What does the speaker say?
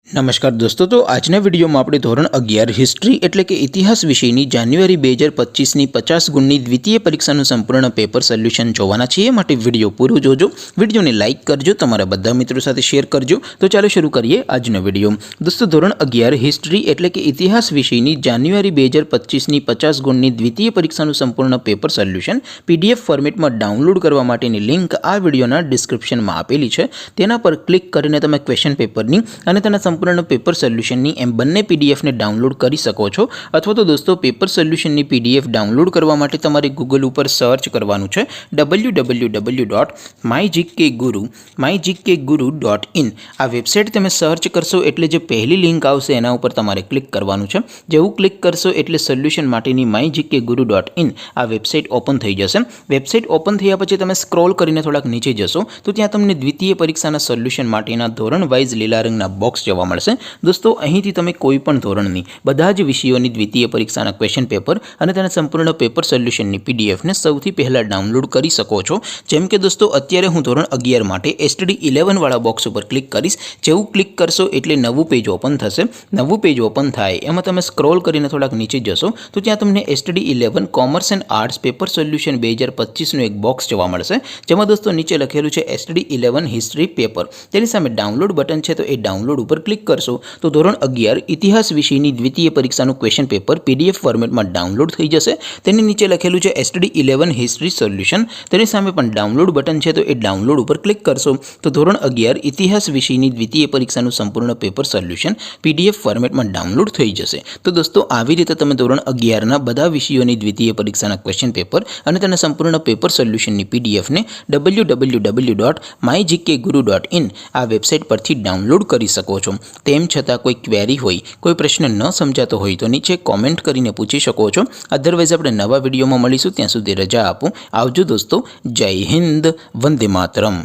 नमस्कार दोस्तों। तो आजना विडियो में આપણે ધોરણ 11 હિસ્ટ્રી એટલે કે ઇતિહાસ વિષયની જાન્યુઆરી 2025ની 50 ગુણની દ્વિતીય પરીક્ષાનું સંપૂર્ણ પેપર સોલ્યુશન જોવાના છીએ। માટે વિડિયો પૂરો જોજો, વિડિયોને લાઈક કરજો, તમારા બધા મિત્રો સાથે શેર કરજો। તો ચાલો શરૂ કરીએ આજનો વિડિયો। દોસ્તો ધોરણ 11 હિસ્ટ્રી એટલે કે ઇતિહાસ વિષયની જાન્યુઆરી 2025ની 50 ગુણની દ્વિતીય પરીક્ષાનું સંપૂર્ણ પેપર સોલ્યુશન પીડીએફ ફોર્મેટમાં ડાઉનલોડ કરવા માટેની લિંક આ વિડિયોના ડિસ્ક્રિપ્શનમાં આપેલી છે। તેના પર ક્લિક કરીને તમે ક્વેશ્ચન પેપરની અને તેના संपूर्ण पेपर सोल्यूशननी एम बने पीडीएफ ने डाउनलॉड कर सको छो। अथवा तो दोस्तों पेपर सोल्यूशननी पीडीएफ डाउनलॉड करवा माटे तमारे गूगल पर सर्च करवानुं छे www.mygkguru.in। आ वेबसाइट तमे सर्च करशो एटले जे पहली लिंक आवशे एना उपर तमारे क्लिक करवानुं छे। जेवुं क्लिक करशो एटले सोल्यूशन माटेनी mygkguru.in आ वेबसाइट ओपन थई जशे। वेबसाइट ओपन थया पछी तमे स्क्रॉल करीने थोड़ाक नीचे जशो तो त्यां तमने द्वितीय परीक्षाना सोल्यूशन माटेना धोरण वाइज लीला रंगना बॉक्स जोवा मळशे। दोस्तों અહીંથી તમે કોઈ પણ ધોરણની બધા જ વિષયોની દ્વિતીય પરીક્ષાના ક્વેશ્ચન પેપર અને તેના સંપૂર્ણ પેપર સોલ્યુશનની પીડીએફ ને સૌથી પહેલા ડાઉનલોડ કરી શકો છો। જેમ કે દોસ્તો અત્યારે હું ધોરણ 11 માટે એસટીડી 11 વાળા બોક્સ ઉપર ક્લિક કરીશ। જેવું ક્લિક કરશો એટલે નવું પેજ ઓપન થશે। નવું પેજ ઓપન થાય એમાં તમે સ્ક્રોલ કરીને થોડાક નીચે જશો તો ત્યાં તમને STD 11 commerce and arts paper solution 2025 નું એક બોક્સ જોવા મળશે। જેમાં દોસ્તો નીચે લખેલું છે એસટીડી 11 હિસ્ટ્રી પેપર। તેની સામે ડાઉનલોડ બટન છે તો એ ડાઉનલોડ ઉપર क्लिक करशो तो धोरण 11 इतिहास विषयनी द्वितीय परीक्षाનું क्वेश्चन पेपर पीडीएफ फॉर्मेट में डाउनलॉड थई जशे। तेनी नीचे लखेलुं छे एसटीडी 11 हिस्ट्री सोल्यूशन। तेनी सामे पण डाउनलॉड बटन छे तो ए डाउनलॉड पर क्लिक करशो तो धोरण 11 इतिहास विषयनी द्वितीय परीक्षाનું संपूर्ण पेपर सोल्यूशन पीडीएफ फॉर्मेट में डाउनलॉड थई जशे। तो दोस्तों આવી રીતે તમે ધોરણ 11 ના બધા વિષયોની દ્વિતીય પરીક્ષાના ક્વેશ્ચન પેપર અને તેના સંપૂર્ણ પેપર સોલ્યુશનની પીડીએફ ને www.mygkguru.in આ વેબસાઇટ પરથી ડાઉનલોડ કરી શકો છો। तेम छतां कोई क्वेरी होय, कोई प्रश्न न समजातो होय तो नीचे कॉमेंट करीने पूछी शको छो। अदरवाइज आपणे नवा विडियोमां मळीशुं, त्यां सुधी रजा आपो। आवजो दोस्तों। जय हिंद, वंदे मातरम।